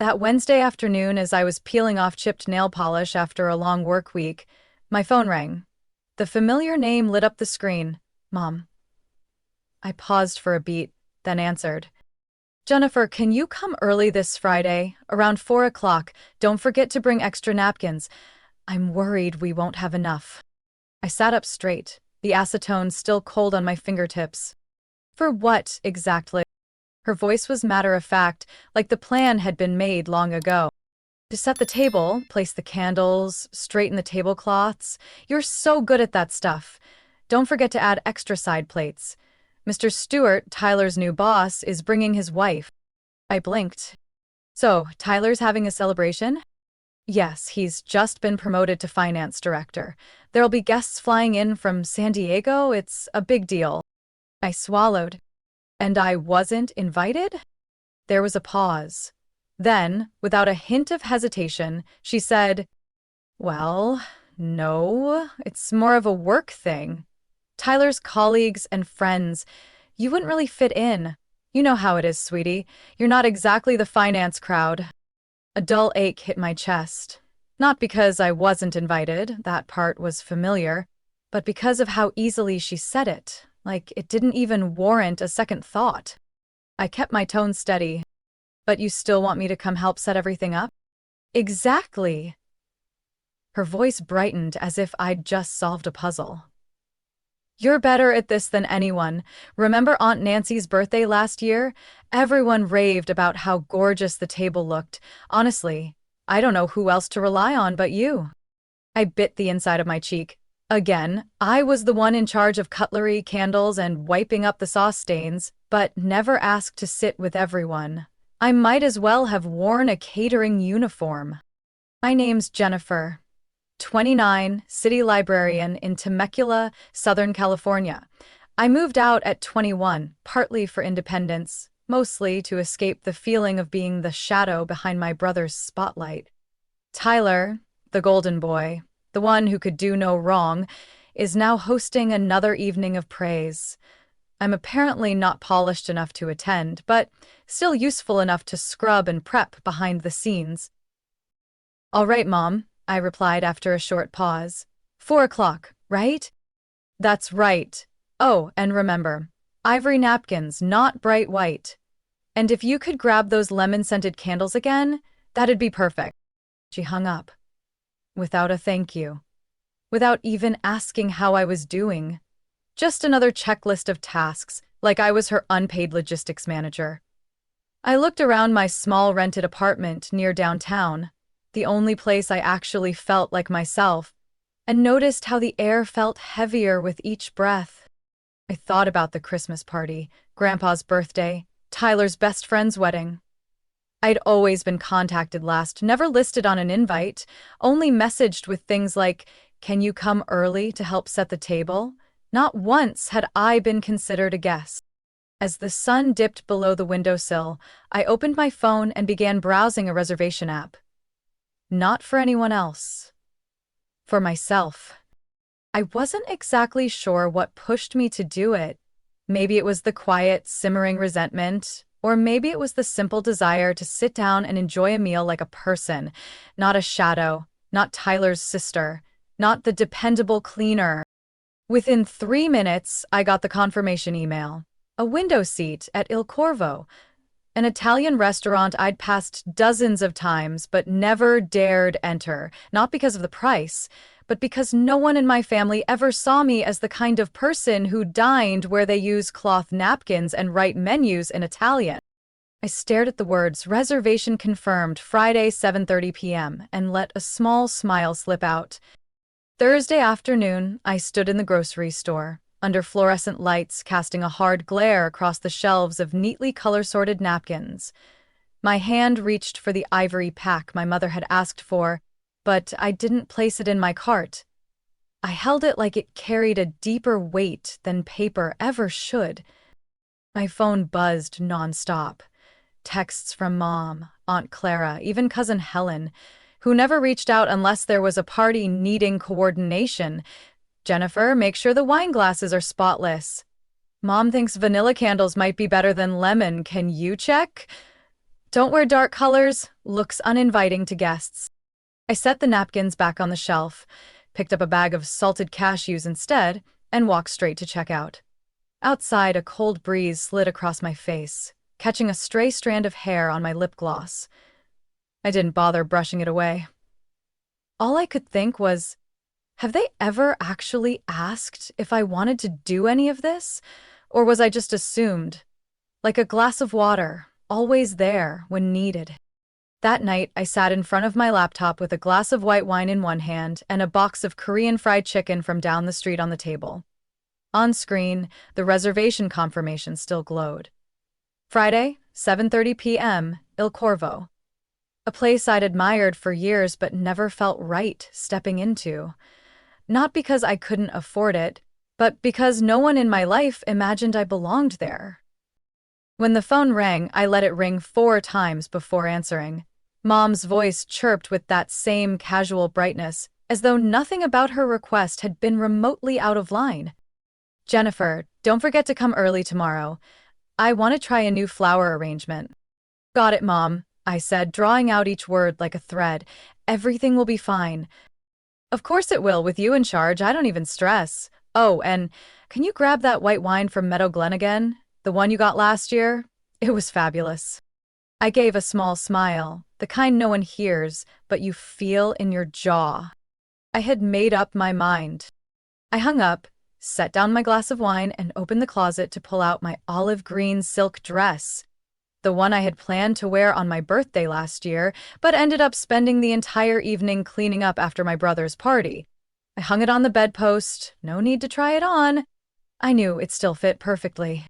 That Wednesday afternoon, as I was peeling off chipped nail polish after a long work week, my phone rang. The familiar name lit up the screen. Mom. I paused for a beat, then answered. Jennifer, can you come early this Friday, around 4 o'clock? Don't forget to bring extra napkins. I'm worried we won't have enough. I sat up straight, the acetone still cold on my fingertips. For what, exactly? Her voice was matter-of-fact, like the plan had been made long ago. To set the table, place the candles, straighten the tablecloths. You're so good at that stuff. Don't forget to add extra side plates. Mr. Stewart, Tyler's new boss, is bringing his wife. I blinked. So, Tyler's having a celebration? Yes, he's just been promoted to finance director. There'll be guests flying in from San Diego. It's a big deal. I swallowed. And I wasn't invited? There was a pause. Then, without a hint of hesitation, she said, Well, no, it's more of a work thing. Tyler's colleagues and friends. You wouldn't really fit in. You know how it is, sweetie. You're not exactly the finance crowd. A dull ache hit my chest. Not because I wasn't invited, that part was familiar, but because of how easily she said it, like it didn't even warrant a second thought. I kept my tone steady. But you still want me to come help set everything up? Exactly. Her voice brightened as if I'd just solved a puzzle. You're better at this than anyone. Remember Aunt Nancy's birthday last year? Everyone raved about how gorgeous the table looked. Honestly, I don't know who else to rely on but you. I bit the inside of my cheek. Again, I was the one in charge of cutlery, candles, and wiping up the sauce stains, but never asked to sit with everyone. I might as well have worn a catering uniform. My name's Jennifer. 29, city librarian in Temecula, Southern California. I moved out at 21, partly for independence, mostly to escape the feeling of being the shadow behind my brother's spotlight. Tyler, the golden boy, the one who could do no wrong, is now hosting another evening of praise. I'm apparently not polished enough to attend, but still useful enough to scrub and prep behind the scenes. All right, Mom, I replied after a short pause. 4 o'clock, right? That's right. Oh, and remember, ivory napkins, not bright white. And if you could grab those lemon-scented candles again, that'd be perfect. She hung up. Without a thank you. Without even asking how I was doing. Just another checklist of tasks, like I was her unpaid logistics manager. I looked around my small rented apartment near downtown, the only place I actually felt like myself, and noticed how the air felt heavier with each breath. I thought about the Christmas party, Grandpa's birthday, Tyler's best friend's wedding. I'd always been contacted last, never listed on an invite, only messaged with things like, "Can you come early to help set the table?" Not once had I been considered a guest. As the sun dipped below the windowsill, I opened my phone and began browsing a reservation app. Not for anyone else. For myself. I wasn't exactly sure what pushed me to do it. Maybe it was the quiet, simmering resentment, or maybe it was the simple desire to sit down and enjoy a meal like a person, not a shadow, not Tyler's sister, not the dependable cleaner. Within 3 minutes, I got the confirmation email. A window seat at Il Corvo, an Italian restaurant I'd passed dozens of times but never dared enter, not because of the price, but because no one in my family ever saw me as the kind of person who dined where they use cloth napkins and write menus in Italian. I stared at the words, "Reservation confirmed, Friday 7:30 p.m., and let a small smile slip out. Thursday afternoon, I stood in the grocery store, under fluorescent lights casting a hard glare across the shelves of neatly color-sorted napkins. My hand reached for the ivory pack my mother had asked for, but I didn't place it in my cart. I held it like it carried a deeper weight than paper ever should. My phone buzzed nonstop. Texts from Mom, Aunt Clara, even Cousin Helen, who never reached out unless there was a party needing coordination. "Jennifer, make sure the wine glasses are spotless. Mom thinks vanilla candles might be better than lemon. Can you check?" Don't wear dark colors, looks uninviting to guests. I set the napkins back on the shelf, picked up a bag of salted cashews instead, and walked straight to checkout. Outside, a cold breeze slid across my face, catching a stray strand of hair on my lip gloss. I didn't bother brushing it away. All I could think was, have they ever actually asked if I wanted to do any of this? Or was I just assumed? Like a glass of water, always there when needed. That night, I sat in front of my laptop with a glass of white wine in one hand and a box of Korean fried chicken from down the street on the table. On screen, the reservation confirmation still glowed. Friday, 7:30 p.m., Il Corvo. A place I'd admired for years but never felt right stepping into. Not because I couldn't afford it, but because no one in my life imagined I belonged there. When the phone rang, I let it ring 4 times before answering. Mom's voice chirped with that same casual brightness, as though nothing about her request had been remotely out of line. Jennifer, don't forget to come early tomorrow. I want to try a new flower arrangement. Got it, Mom, I said, drawing out each word like a thread. Everything will be fine. Of course it will, with you in charge. I don't even stress. Oh, and can you grab that white wine from Meadow Glen again? The one you got last year? It was fabulous. I gave a small smile, the kind no one hears, but you feel in your jaw. I had made up my mind. I hung up, set down my glass of wine, and opened the closet to pull out my olive green silk dress, the one I had planned to wear on my birthday last year, but ended up spending the entire evening cleaning up after my brother's party. I hung it on the bedpost, no need to try it on. I knew it still fit perfectly.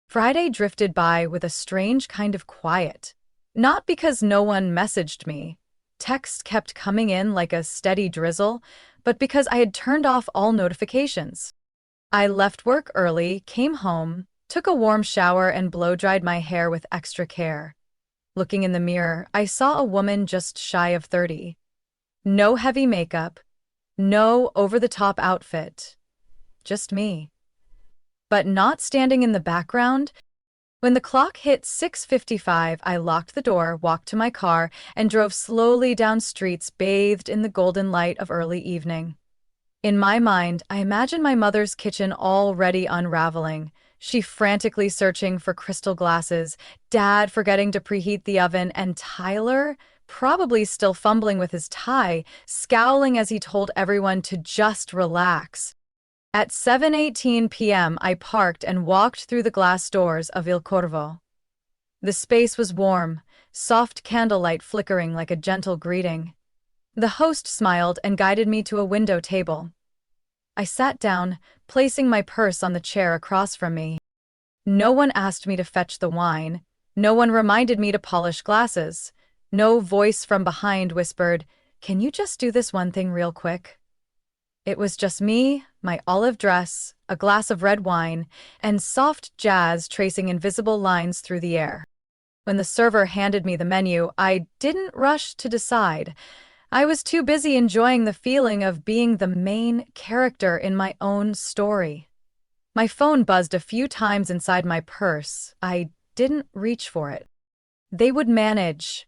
Friday drifted by with a strange kind of quiet. Not because no one messaged me. Texts kept coming in like a steady drizzle, but because I had turned off all notifications. I left work early, came home, took a warm shower and blow-dried my hair with extra care. Looking in the mirror, I saw a woman just shy of 30. No heavy makeup, no over-the-top outfit. Just me. But not standing in the background. When the clock hit 6:55, I locked the door, walked to my car, and drove slowly down streets bathed in the golden light of early evening. In my mind, I imagined my mother's kitchen already unraveling, she frantically searching for crystal glasses, Dad forgetting to preheat the oven, and Tyler, probably still fumbling with his tie, scowling as he told everyone to just relax. At 7:18 p.m., I parked and walked through the glass doors of Il Corvo. The space was warm, soft candlelight flickering like a gentle greeting. The host smiled and guided me to a window table. I sat down, placing my purse on the chair across from me. No one asked me to fetch the wine. No one reminded me to polish glasses. No voice from behind whispered, "Can you just do this one thing real quick?" It was just me, my olive dress, a glass of red wine, and soft jazz tracing invisible lines through the air. When the server handed me the menu, I didn't rush to decide. I was too busy enjoying the feeling of being the main character in my own story. My phone buzzed a few times inside my purse. I didn't reach for it. They would manage.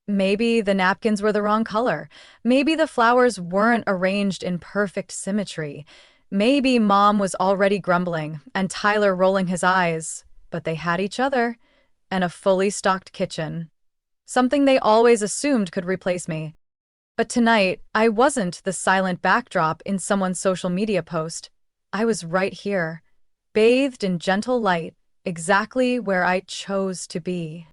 Maybe the napkins were the wrong color. Maybe the flowers weren't arranged in perfect symmetry. Maybe Mom was already grumbling and Tyler rolling his eyes. But they had each other and a fully stocked kitchen. Something they always assumed could replace me. But tonight, I wasn't the silent backdrop in someone's social media post. I was right here, bathed in gentle light, exactly where I chose to be.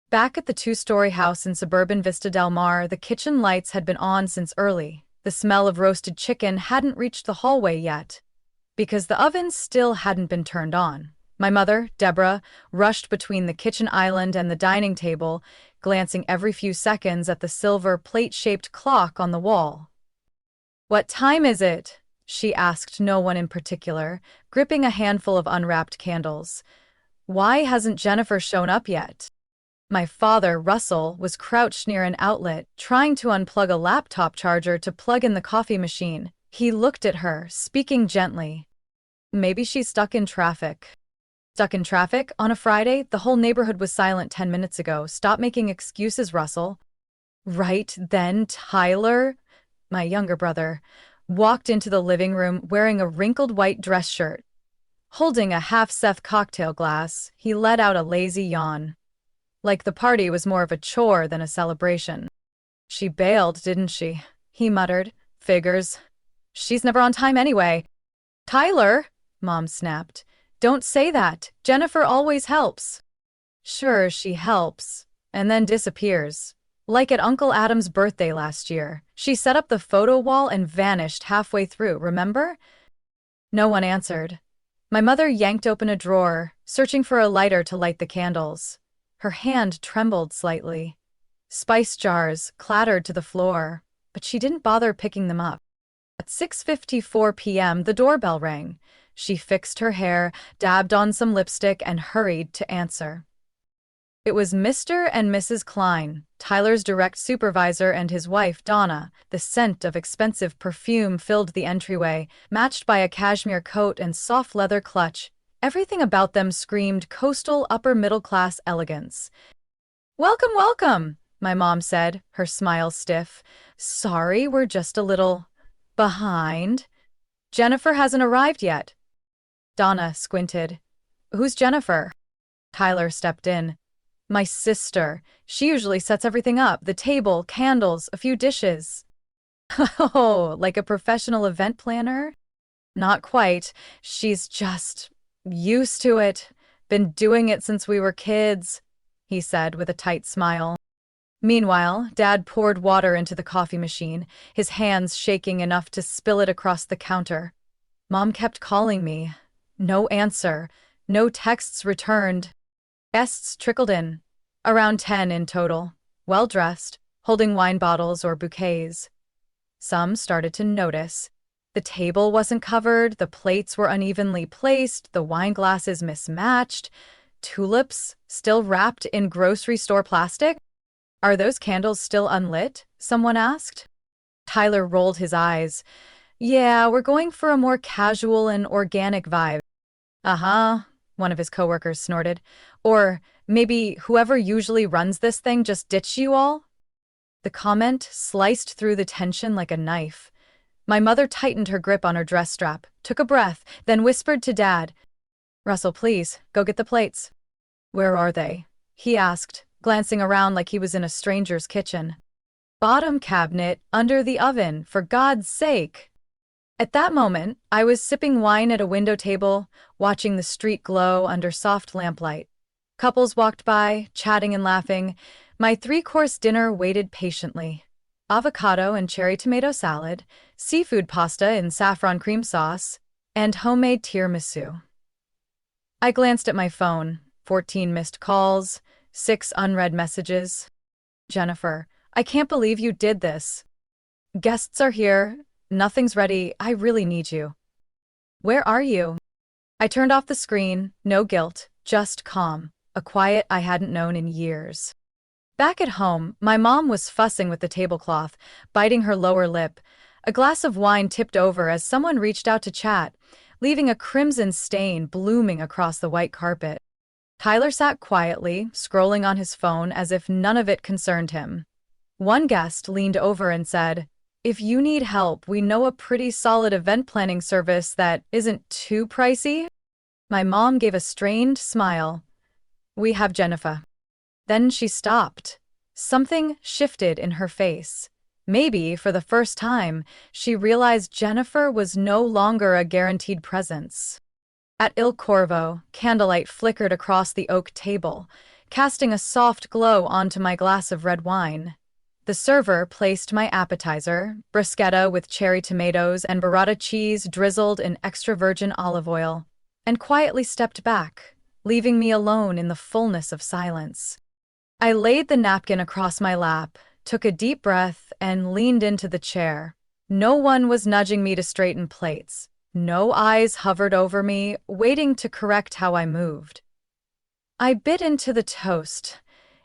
Back at the 2-story house in suburban Vista Del Mar, the kitchen lights had been on since early. The smell of roasted chicken hadn't reached the hallway yet, because the oven still hadn't been turned on. My mother, Deborah, rushed between the kitchen island and the dining table, glancing every few seconds at the silver plate-shaped clock on the wall. "What time is it?" she asked no one in particular, gripping a handful of unwrapped candles. "Why hasn't Jennifer shown up yet?" My father, Russell, was crouched near an outlet, trying to unplug a laptop charger to plug in the coffee machine. He looked at her, speaking gently. "Maybe she's stuck in traffic." Stuck in traffic on a Friday? The whole neighborhood was silent 10 minutes ago. Stop making excuses, Russell. Right then, Tyler, my younger brother, walked into the living room wearing a wrinkled white dress shirt. Holding a half-Seth cocktail glass, he let out a lazy yawn. Like the party was more of a chore than a celebration. She bailed, didn't she? He muttered. Figures. She's never on time anyway. Tyler, Mom snapped. Don't say that. Jennifer always helps. Sure, she helps, and then disappears. Like at Uncle Adam's birthday last year. She set up the photo wall and vanished halfway through, remember? No one answered. My mother yanked open a drawer, searching for a lighter to light the candles. Her hand trembled slightly. Spice jars clattered to the floor, but she didn't bother picking them up. At 6:54 p.m., the doorbell rang. She fixed her hair, dabbed on some lipstick, and hurried to answer. It was Mr. and Mrs. Klein, Tyler's direct supervisor, and his wife, Donna. The scent of expensive perfume filled the entryway, matched by a cashmere coat and soft leather clutch. Everything about them screamed coastal upper-middle-class elegance. "Welcome, welcome," my mom said, her smile stiff. "Sorry, we're just a little behind. Jennifer hasn't arrived yet." Donna squinted. "Who's Jennifer?" Tyler stepped in. "My sister. She usually sets everything up, the table, candles, a few dishes." "Oh, like a professional event planner?" "Not quite. She's just used to it. Been doing it since we were kids," he said with a tight smile. Meanwhile, Dad poured water into the coffee machine, his hands shaking enough to spill it across the counter. Mom kept calling me. No answer. No texts returned. Guests trickled in. Around 10 in total. Well-dressed, holding wine bottles or bouquets. Some started to notice. The table wasn't covered, the plates were unevenly placed, the wine glasses mismatched. Tulips still wrapped in grocery store plastic? "Are those candles still unlit?" someone asked. Tyler rolled his eyes. "Yeah, we're going for a more casual and organic vibe." "Uh-huh," one of his coworkers snorted. "Or maybe whoever usually runs this thing just ditched you all?" The comment sliced through the tension like a knife. My mother tightened her grip on her dress strap, took a breath, then whispered to Dad, "Russell, please, go get the plates." "Where are they?" he asked, glancing around like he was in a stranger's kitchen. "Bottom cabinet, under the oven, for God's sake." At that moment, I was sipping wine at a window table, watching the street glow under soft lamplight. Couples walked by, chatting and laughing. My three-course dinner waited patiently. Avocado and cherry tomato salad, seafood pasta in saffron cream sauce, and homemade tiramisu. I glanced at my phone. 14 missed calls, 6 unread messages. "Jennifer, I can't believe you did this. Guests are here. Nothing's ready. I really need you." "Where are you?" I turned off the screen. No guilt, just calm. A quiet I hadn't known in years. Back at home, my mom was fussing with the tablecloth, biting her lower lip. A glass of wine tipped over as someone reached out to chat, leaving a crimson stain blooming across the white carpet. Tyler sat quietly, scrolling on his phone as if none of it concerned him. One guest leaned over and said, "If you need help, we know a pretty solid event planning service that isn't too pricey." My mom gave a strained smile. "We have Jennifer." Then she stopped. Something shifted in her face. Maybe, for the first time, she realized Jennifer was no longer a guaranteed presence. At Il Corvo, candlelight flickered across the oak table, casting a soft glow onto my glass of red wine. The server placed my appetizer, bruschetta with cherry tomatoes and burrata cheese drizzled in extra virgin olive oil, and quietly stepped back, leaving me alone in the fullness of silence. I laid the napkin across my lap, took a deep breath, and leaned into the chair. No one was nudging me to straighten plates. No eyes hovered over me, waiting to correct how I moved. I bit into the toast.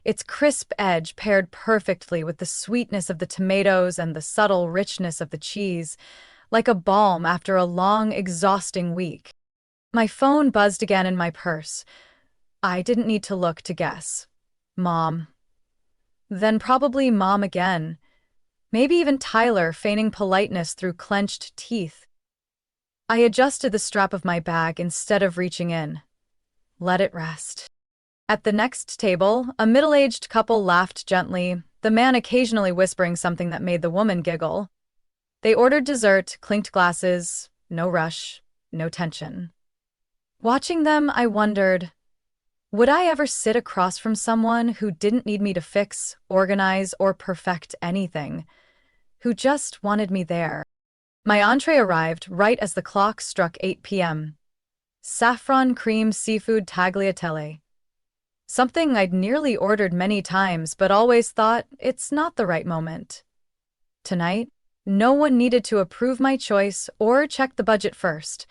Its crisp edge paired perfectly with the sweetness of the tomatoes and the subtle richness of the cheese, like a balm after a long, exhausting week. My phone buzzed again in my purse. I didn't need to look to guess. Mom. Then probably Mom again. Maybe even Tyler, feigning politeness through clenched teeth. I adjusted the strap of my bag instead of reaching in. Let it rest. At the next table, a middle-aged couple laughed gently, the man occasionally whispering something that made the woman giggle. They ordered dessert, clinked glasses, no rush, no tension. Watching them, I wondered, would I ever sit across from someone who didn't need me to fix, organize, or perfect anything, who just wanted me there? My entree arrived right as the clock struck 8 p.m. Saffron cream seafood tagliatelle. Something I'd nearly ordered many times but always thought it's not the right moment. Tonight, no one needed to approve my choice or check the budget first.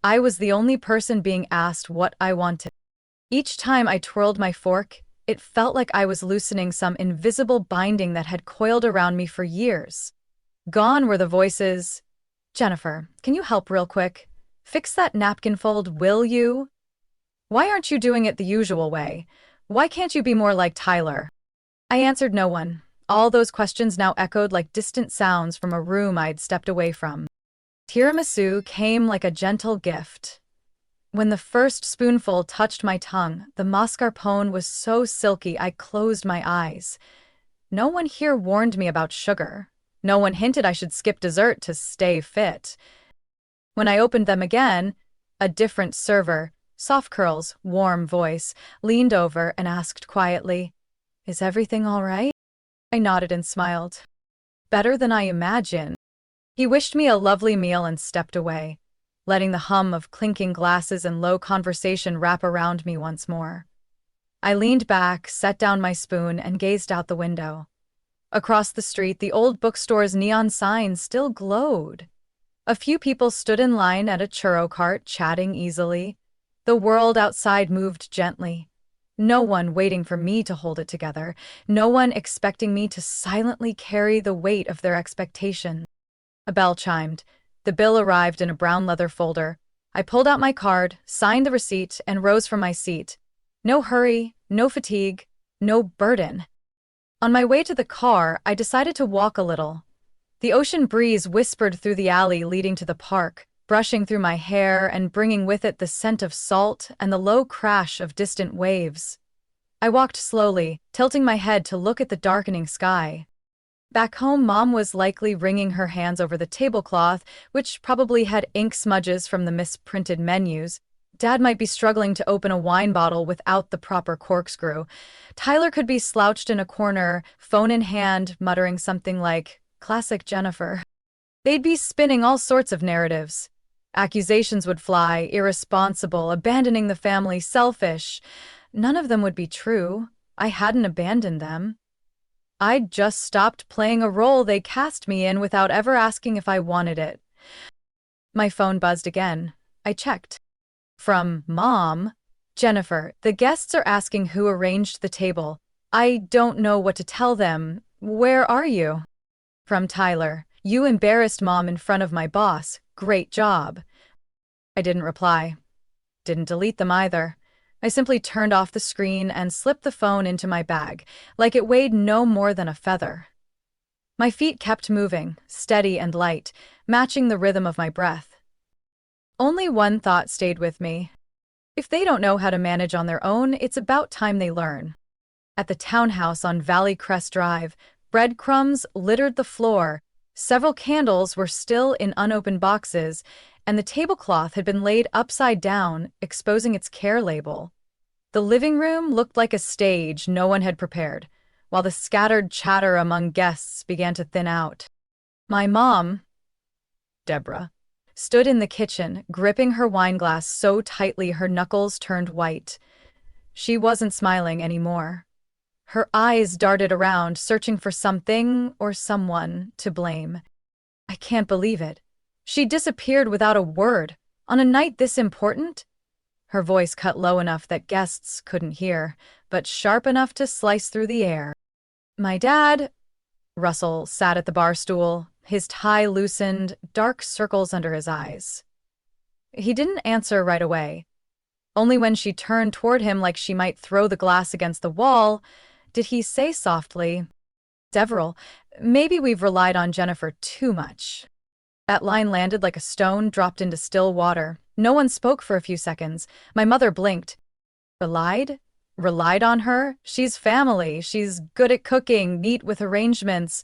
I was the only person being asked what I wanted. Each time I twirled my fork, it felt like I was loosening some invisible binding that had coiled around me for years. Gone were the voices. Jennifer, can you help real quick? Fix that napkin fold, will you? Why aren't you doing it the usual way? Why can't you be more like Tyler? I answered no one. All those questions now echoed like distant sounds from a room I'd stepped away from. Tiramisu came like a gentle gift. When the first spoonful touched my tongue, the mascarpone was so silky I closed my eyes. No one here warned me about sugar. No one hinted I should skip dessert to stay fit. When I opened them again, a different server, soft curls, warm voice, leaned over and asked quietly, "Is everything all right?" I nodded and smiled. Better than I imagined. He wished me a lovely meal and stepped away, letting the hum of clinking glasses and low conversation wrap around me once more. I leaned back, set down my spoon, and gazed out the window. Across the street, the old bookstore's neon sign still glowed. A few people stood in line at a churro cart, chatting easily. The world outside moved gently. No one waiting for me to hold it together. No one expecting me to silently carry the weight of their expectation. A bell chimed. The bill arrived in a brown leather folder. I pulled out my card, signed the receipt, and rose from my seat. No hurry, no fatigue, no burden. On my way to the car, I decided to walk a little. The ocean breeze whispered through the alley leading to the park, brushing through my hair and bringing with it the scent of salt and the low crash of distant waves. I walked slowly, tilting my head to look at the darkening sky. Back home, Mom was likely wringing her hands over the tablecloth, which probably had ink smudges from the misprinted menus. Dad might be struggling to open a wine bottle without the proper corkscrew. Tyler could be slouched in a corner, phone in hand, muttering something like, "Classic Jennifer." They'd be spinning all sorts of narratives. Accusations would fly, irresponsible, abandoning the family, selfish. None of them would be true. I hadn't abandoned them. I'd just stopped playing a role they cast me in without ever asking if I wanted it. My phone buzzed again. I checked. From Mom. "Jennifer, the guests are asking who arranged the table. I don't know what to tell them. Where are you?" From Tyler. "You embarrassed Mom in front of my boss. Great job." I didn't reply. Didn't delete them either. I simply turned off the screen and slipped the phone into my bag, like it weighed no more than a feather. My feet kept moving, steady and light, matching the rhythm of my breath. Only one thought stayed with me. If they don't know how to manage on their own, it's about time they learn. At the townhouse on Valley Crest Drive, breadcrumbs littered the floor, several candles were still in unopened boxes, and the tablecloth had been laid upside down, exposing its care label. The living room looked like a stage no one had prepared, while the scattered chatter among guests began to thin out. My mom, Deborah, stood in the kitchen, gripping her wineglass so tightly her knuckles turned white. She wasn't smiling anymore. Her eyes darted around, searching for something or someone to blame. I can't believe it. She disappeared without a word, on a night this important? Her voice cut low enough that guests couldn't hear, but sharp enough to slice through the air. My dad. Russell sat at the bar stool, his tie loosened, dark circles under his eyes. He didn't answer right away. Only when she turned toward him like she might throw the glass against the wall did he say softly, "Deverell, maybe we've relied on Jennifer too much." That line landed like a stone dropped into still water. No one spoke for a few seconds. My mother blinked. Relied? Relied on her? She's family. She's good at cooking, neat with arrangements.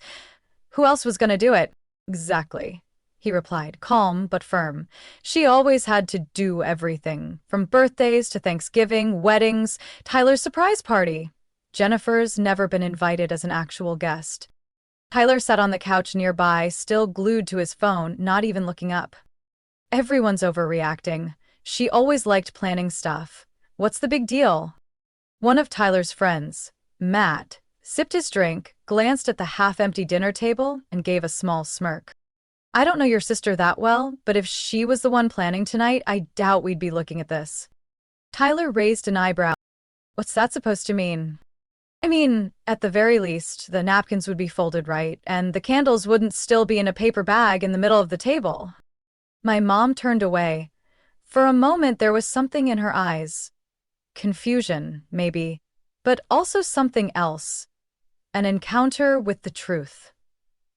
Who else was going to do it? Exactly, he replied, calm but firm. She always had to do everything, from birthdays to Thanksgiving, weddings, Tyler's surprise party. Jennifer's never been invited as an actual guest. Tyler sat on the couch nearby, still glued to his phone, not even looking up. Everyone's overreacting. She always liked planning stuff. What's the big deal? One of Tyler's friends, Matt, sipped his drink, glanced at the half-empty dinner table, and gave a small smirk. I don't know your sister that well, but if she was the one planning tonight, I doubt we'd be looking at this. Tyler raised an eyebrow. What's that supposed to mean? I mean, at the very least, the napkins would be folded right, and the candles wouldn't still be in a paper bag in the middle of the table. My mom turned away. For a moment, there was something in her eyes. Confusion, maybe, but also something else. An encounter with the truth.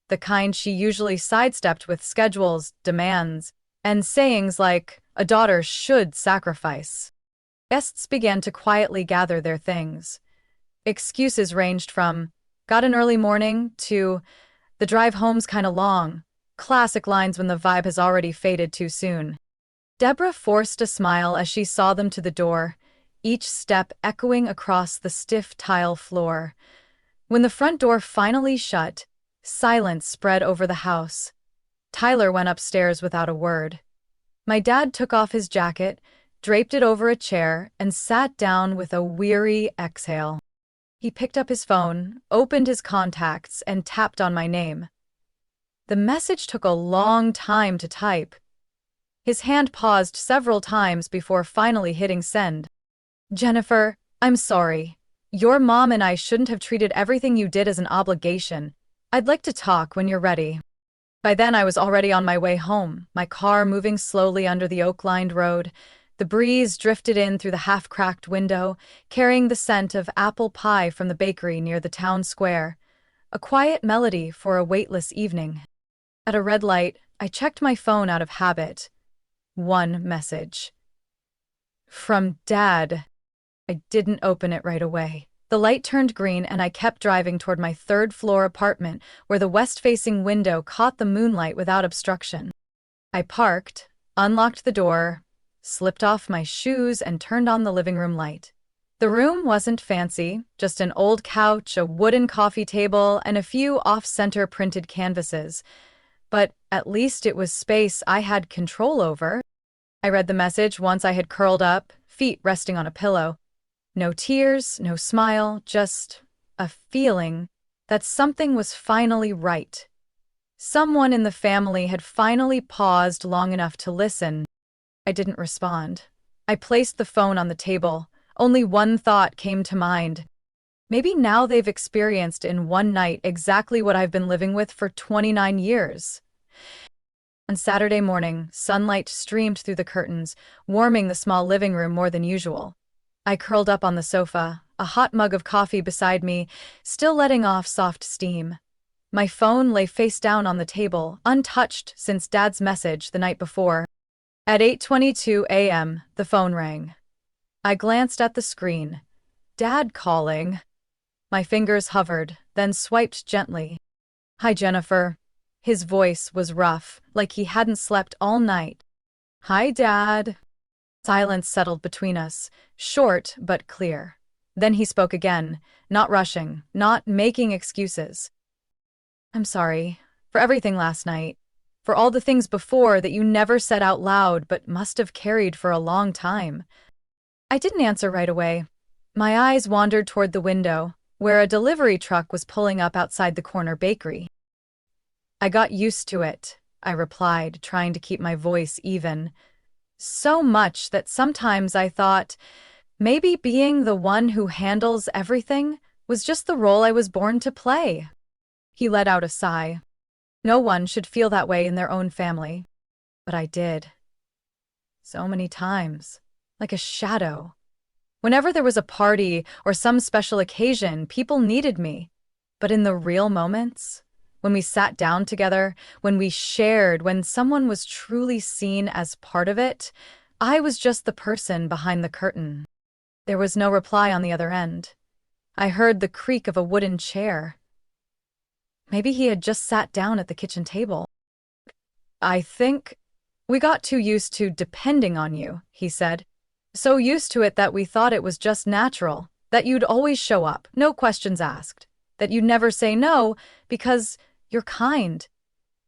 The kind she usually sidestepped with schedules, demands, and sayings like, "A daughter should sacrifice." Guests began to quietly gather their things. Excuses ranged from, "Got an early morning," to, "The drive home's kinda long." Classic lines when the vibe has already faded too soon. Deborah forced a smile as she saw them to the door, each step echoing across the stiff tile floor. When the front door finally shut, silence spread over the house. Tyler went upstairs without a word. My dad took off his jacket, draped it over a chair, and sat down with a weary exhale. He picked up his phone, opened his contacts, and tapped on my name. The message took a long time to type. His hand paused several times before finally hitting send. "Jennifer, I'm sorry. Your mom and I shouldn't have treated everything you did as an obligation. I'd like to talk when you're ready." By then I was already on my way home, my car moving slowly under the oak-lined road. The breeze drifted in through the half-cracked window, carrying the scent of apple pie from the bakery near the town square. A quiet melody for a weightless evening. At a red light, I checked my phone out of habit. One message. From Dad. I didn't open it right away. The light turned green and I kept driving toward my third-floor apartment where the west-facing window caught the moonlight without obstruction. I parked, unlocked the door, slipped off my shoes, and turned on the living room light. The room wasn't fancy, just an old couch, a wooden coffee table, and a few off-center printed canvases. But at least it was space I had control over. I read the message once I had curled up, feet resting on a pillow. No tears, no smile, just a feeling that something was finally right. Someone in the family had finally paused long enough to listen. I didn't respond. I placed the phone on the table. Only one thought came to mind. Maybe now they've experienced in one night exactly what I've been living with for 29 years. On Saturday morning, sunlight streamed through the curtains, warming the small living room more than usual. I curled up on the sofa, a hot mug of coffee beside me, still letting off soft steam. My phone lay face down on the table, untouched since Dad's message the night before. At 8:22 a.m., the phone rang. I glanced at the screen. Dad calling. My fingers hovered, then swiped gently. "Hi, Jennifer." His voice was rough, like he hadn't slept all night. "Hi, Dad." Silence settled between us, short but clear. Then he spoke again, not rushing, not making excuses. "I'm sorry for everything last night. For all the things before that you never said out loud but must have carried for a long time." I didn't answer right away. My eyes wandered toward the window, where a delivery truck was pulling up outside the corner bakery. "I got used to it," I replied, trying to keep my voice even. So much that sometimes I thought, maybe being the one who handles everything was just the role I was born to play. He let out a sigh. No one should feel that way in their own family. But I did. So many times. Like a shadow. Whenever there was a party or some special occasion, people needed me. But in the real moments, when we sat down together, when we shared, when someone was truly seen as part of it, I was just the person behind the curtain. There was no reply on the other end. I heard the creak of a wooden chair. Maybe he had just sat down at the kitchen table. I think we got too used to depending on you, he said. So used to it that we thought it was just natural, that you'd always show up, no questions asked, that you'd never say no because you're kind.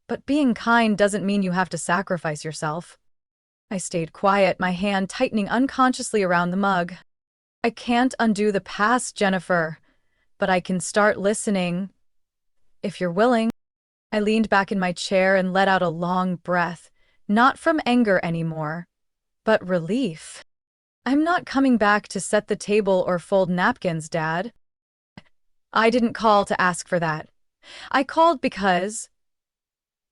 But being kind doesn't mean you have to sacrifice yourself. I stayed quiet, my hand tightening unconsciously around the mug. I can't undo the past, Jennifer, but I can start listening. If you're willing. I leaned back in my chair and let out a long breath, not from anger anymore, but relief. I'm not coming back to set the table or fold napkins, Dad. I didn't call to ask for that. I called because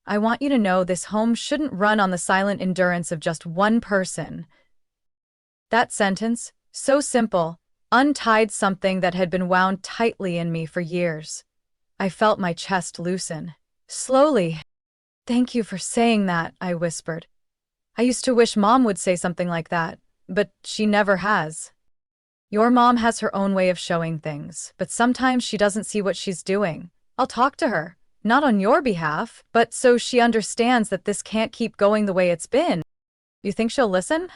I want you to know this home shouldn't run on the silent endurance of just one person. That sentence, so simple, untied something that had been wound tightly in me for years. I felt my chest loosen. Slowly. Thank you for saying that, I whispered. I used to wish Mom would say something like that, but she never has. Your mom has her own way of showing things, but sometimes she doesn't see what she's doing. I'll talk to her, not on your behalf, but so she understands that this can't keep going the way it's been. You think she'll listen?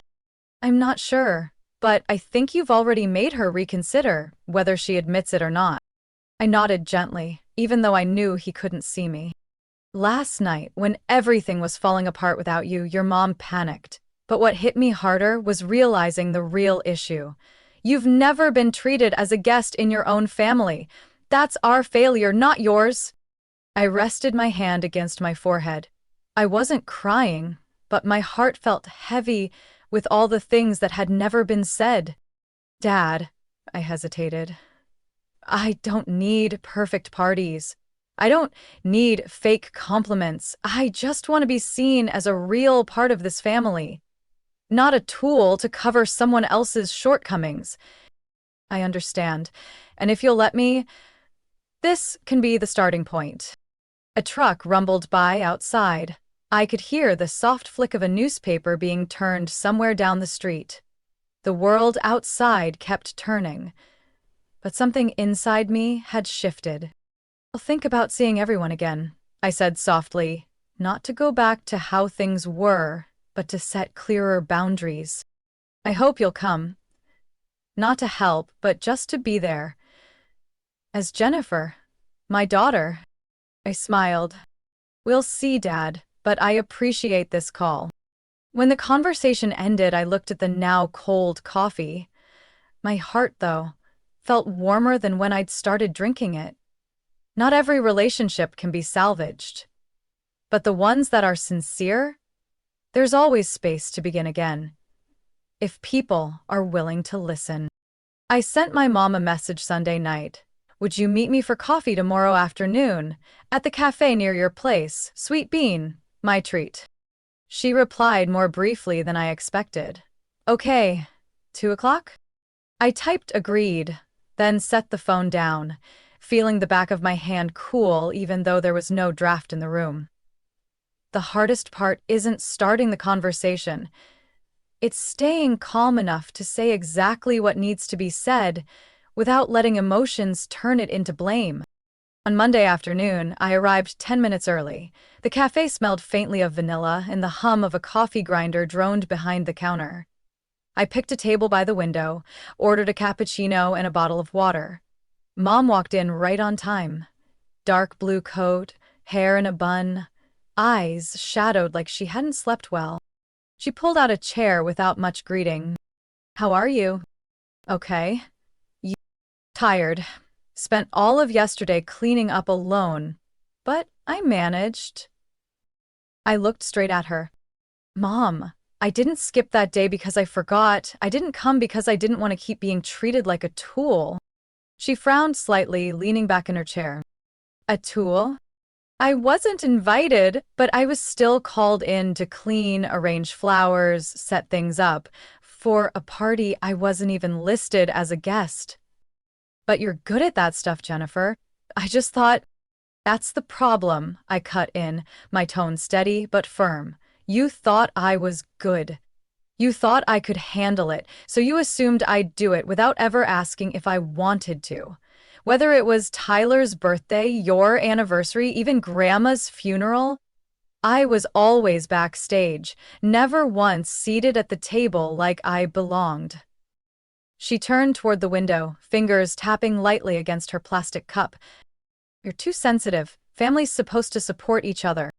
I'm not sure, but I think you've already made her reconsider, whether she admits it or not. I nodded gently, even though I knew he couldn't see me. Last night, when everything was falling apart without you, your mom panicked. But what hit me harder was realizing the real issue. You've never been treated as a guest in your own family. That's our failure, not yours. I rested my hand against my forehead. I wasn't crying, but my heart felt heavy with all the things that had never been said. Dad, I hesitated. I don't need perfect parties. I don't need fake compliments. I just want to be seen as a real part of this family, not a tool to cover someone else's shortcomings. I understand, and if you'll let me, this can be the starting point. A truck rumbled by outside. I could hear the soft flick of a newspaper being turned somewhere down the street. The world outside kept turning, but something inside me had shifted. I'll think about seeing everyone again, I said softly, not to go back to how things were, but to set clearer boundaries. I hope you'll come. Not to help, but just to be there. As Jennifer, my daughter. I smiled. We'll see, Dad, but I appreciate this call. When the conversation ended, I looked at the now cold coffee. My heart, though, felt warmer than when I'd started drinking it. Not every relationship can be salvaged, but the ones that are sincere, there's always space to begin again, if people are willing to listen. I sent my mom a message Sunday night. Would you meet me for coffee tomorrow afternoon at the cafe near your place? Sweet bean, my treat. She replied more briefly than I expected. Okay, 2:00? I typed agreed, then set the phone down, feeling the back of my hand cool even though there was no draft in the room. The hardest part isn't starting the conversation. It's staying calm enough to say exactly what needs to be said without letting emotions turn it into blame. On Monday afternoon, I arrived 10 minutes early. The cafe smelled faintly of vanilla, and the hum of a coffee grinder droned behind the counter. I picked a table by the window, ordered a cappuccino and a bottle of water. Mom walked in right on time. Dark blue coat, hair in a bun, eyes shadowed like she hadn't slept well. She pulled out a chair without much greeting. How are you? Okay. Tired. Spent all of yesterday cleaning up alone, but I managed. I looked straight at her. Mom, I didn't skip that day because I forgot. I didn't come because I didn't want to keep being treated like a tool. She frowned slightly, leaning back in her chair. A tool? I wasn't invited, but I was still called in to clean, arrange flowers, set things up for a party I wasn't even listed as a guest. But you're good at that stuff, Jennifer. I just thought, that's the problem, I cut in, my tone steady but firm. You thought I was good. You thought I could handle it, so you assumed I'd do it without ever asking if I wanted to. Whether it was Tyler's birthday, your anniversary, even Grandma's funeral, I was always backstage, never once seated at the table like I belonged. She turned toward the window, fingers tapping lightly against her plastic cup. You're too sensitive. Family's supposed to support each other.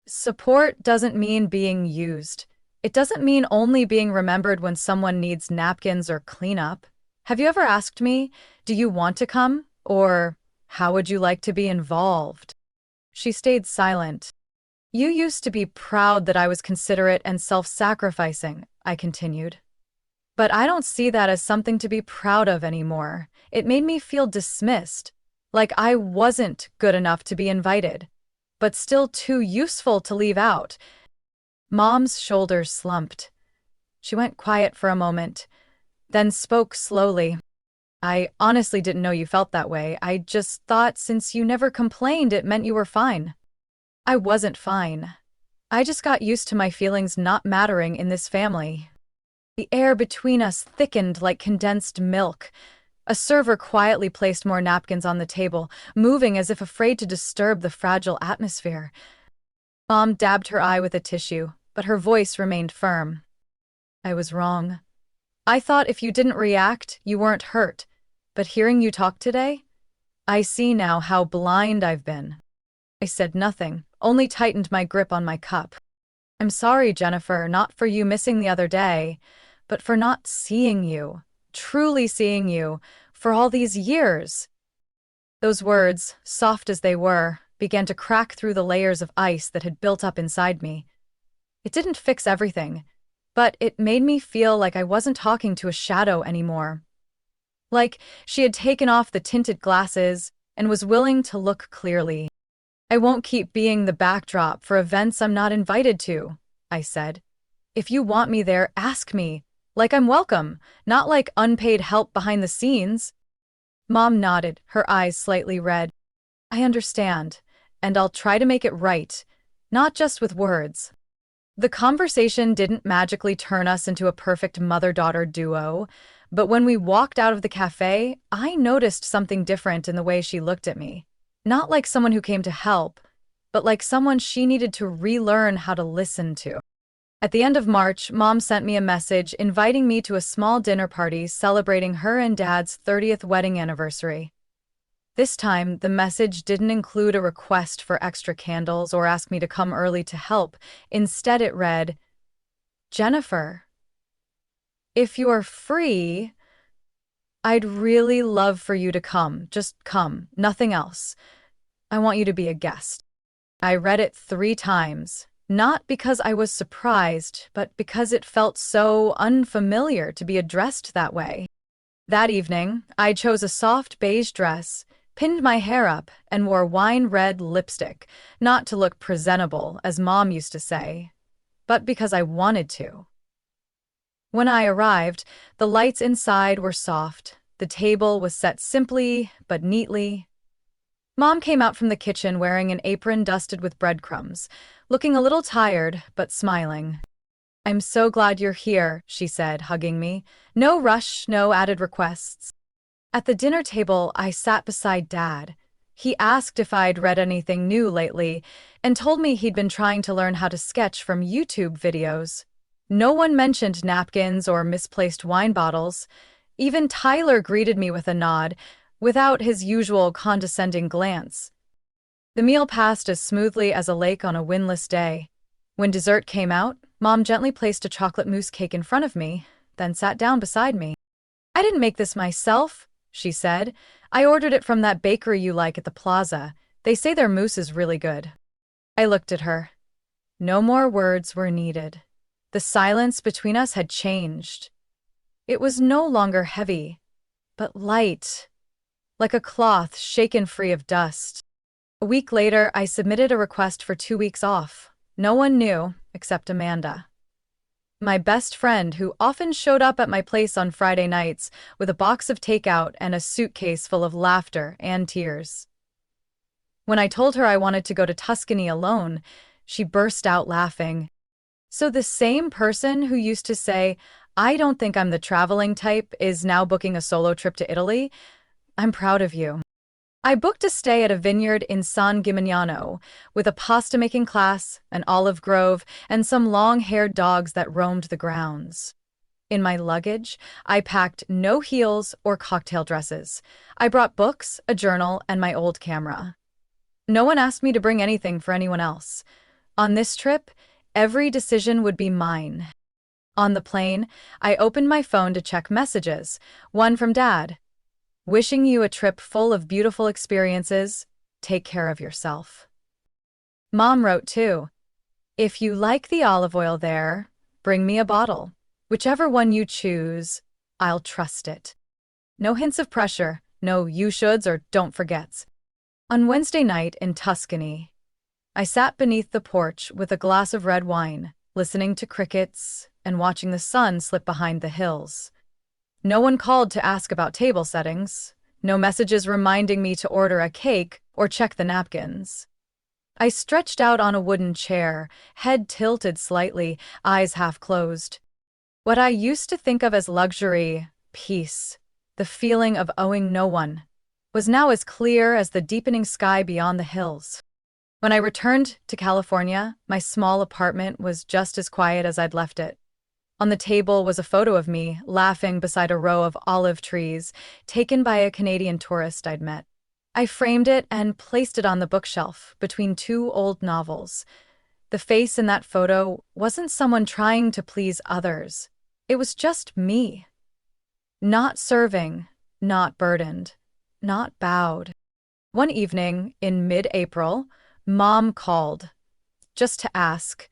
Support doesn't mean being used. It doesn't mean only being remembered when someone needs napkins or cleanup. Have you ever asked me, do you want to come? Or how would you like to be involved? She stayed silent. You used to be proud that I was considerate and self-sacrificing, I continued. But I don't see that as something to be proud of anymore. It made me feel dismissed, like I wasn't good enough to be invited, but still too useful to leave out. Mom's shoulders slumped. She went quiet for a moment, then spoke slowly. I honestly didn't know you felt that way. I just thought since you never complained, it meant you were fine. I wasn't fine. I just got used to my feelings not mattering in this family. The air between us thickened like condensed milk. A server quietly placed more napkins on the table, moving as if afraid to disturb the fragile atmosphere. Mom dabbed her eye with a tissue, but her voice remained firm. I was wrong. I thought if you didn't react, you weren't hurt. But hearing you talk today, I see now how blind I've been. I said nothing, only tightened my grip on my cup. I'm sorry, Jennifer, not for you missing the other day, but for not seeing you, truly seeing you, for all these years. Those words, soft as they were, began to crack through the layers of ice that had built up inside me. It didn't fix everything, but it made me feel like I wasn't talking to a shadow anymore. Like she had taken off the tinted glasses and was willing to look clearly. I won't keep being the backdrop for events I'm not invited to, I said. If you want me there, ask me. Like I'm welcome, not like unpaid help behind the scenes. Mom nodded, her eyes slightly red. I understand, and I'll try to make it right, not just with words. The conversation didn't magically turn us into a perfect mother-daughter duo, but when we walked out of the cafe, I noticed something different in the way she looked at me. Not like someone who came to help, but like someone she needed to relearn how to listen to. At the end of March, Mom sent me a message inviting me to a small dinner party celebrating her and Dad's 30th wedding anniversary. This time, the message didn't include a request for extra candles or ask me to come early to help. Instead, it read, Jennifer, if you're free, I'd really love for you to come. Just come, nothing else. I want you to be a guest. I read it 3 times, not because I was surprised, but because it felt so unfamiliar to be addressed that way. That evening, I chose a soft beige dress, pinned my hair up, and wore wine red lipstick, not to look presentable, as Mom used to say, but because I wanted to. When I arrived, the lights inside were soft. The table was set simply but neatly. Mom came out from the kitchen wearing an apron dusted with breadcrumbs, looking a little tired but smiling. I'm so glad you're here, she said, hugging me. No rush, no added requests. At the dinner table, I sat beside Dad. He asked if I'd read anything new lately and told me he'd been trying to learn how to sketch from YouTube videos. No one mentioned napkins or misplaced wine bottles. Even Tyler greeted me with a nod, without his usual condescending glance. The meal passed as smoothly as a lake on a windless day. When dessert came out, Mom gently placed a chocolate mousse cake in front of me, then sat down beside me. I didn't make this myself, she said. I ordered it from that bakery you like at the plaza. They say their mousse is really good. I looked at her. No more words were needed. The silence between us had changed. It was no longer heavy, but light, like a cloth shaken free of dust. A week later, I submitted a request for 2 weeks off. No one knew, except Amanda, my best friend who often showed up at my place on Friday nights with a box of takeout and a suitcase full of laughter and tears. When I told her I wanted to go to Tuscany alone, she burst out laughing. So the same person who used to say, "I don't think I'm the traveling type," is now booking a solo trip to Italy? I'm proud of you. I booked a stay at a vineyard in San Gimignano with a pasta-making class, an olive grove, and some long-haired dogs that roamed the grounds. In my luggage, I packed no heels or cocktail dresses. I brought books, a journal, and my old camera. No one asked me to bring anything for anyone else. On this trip, every decision would be mine. On the plane, I opened my phone to check messages, one from Dad. "Wishing you a trip full of beautiful experiences. Take care of yourself." Mom wrote too. "If you like the olive oil there, bring me a bottle. Whichever one you choose, I'll trust it." No hints of pressure, no you shoulds or don't forgets. On Wednesday night in Tuscany, I sat beneath the porch with a glass of red wine, listening to crickets and watching the sun slip behind the hills. No one called to ask about table settings, no messages reminding me to order a cake or check the napkins. I stretched out on a wooden chair, head tilted slightly, eyes half closed. What I used to think of as luxury, peace, the feeling of owing no one, was now as clear as the deepening sky beyond the hills. When I returned to California, my small apartment was just as quiet as I'd left it. On the table was a photo of me, laughing beside a row of olive trees, taken by a Canadian tourist I'd met. I framed it and placed it on the bookshelf, between two old novels. The face in that photo wasn't someone trying to please others. It was just me. Not serving, not burdened, not bowed. One evening, in mid-April, Mom called, just to ask,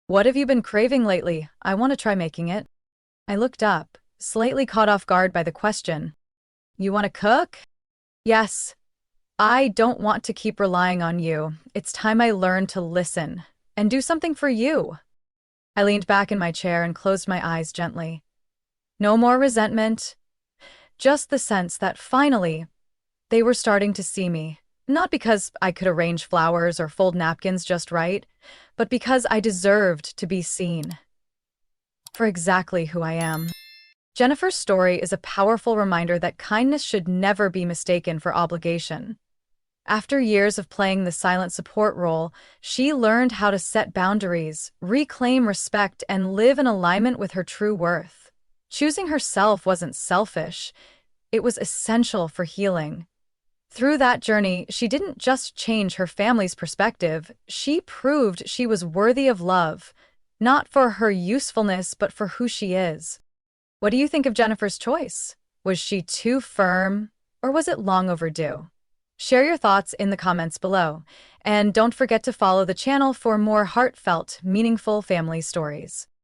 "What have you been craving lately? I want to try making it." I looked up, slightly caught off guard by the question. "You want to cook?" "Yes. I don't want to keep relying on you. It's time I learned to listen and do something for you." I leaned back in my chair and closed my eyes gently. No more resentment, just the sense that finally they were starting to see me. Not because I could arrange flowers or fold napkins just right, but because I deserved to be seen for exactly who I am. Jennifer's story is a powerful reminder that kindness should never be mistaken for obligation. After years of playing the silent support role, she learned how to set boundaries, reclaim respect, and live in alignment with her true worth. Choosing herself wasn't selfish, it was essential for healing. Through that journey, she didn't just change her family's perspective, she proved she was worthy of love, not for her usefulness but for who she is. What do you think of Jennifer's choice? Was she too firm, or was it long overdue? Share your thoughts in the comments below, and don't forget to follow the channel for more heartfelt, meaningful family stories.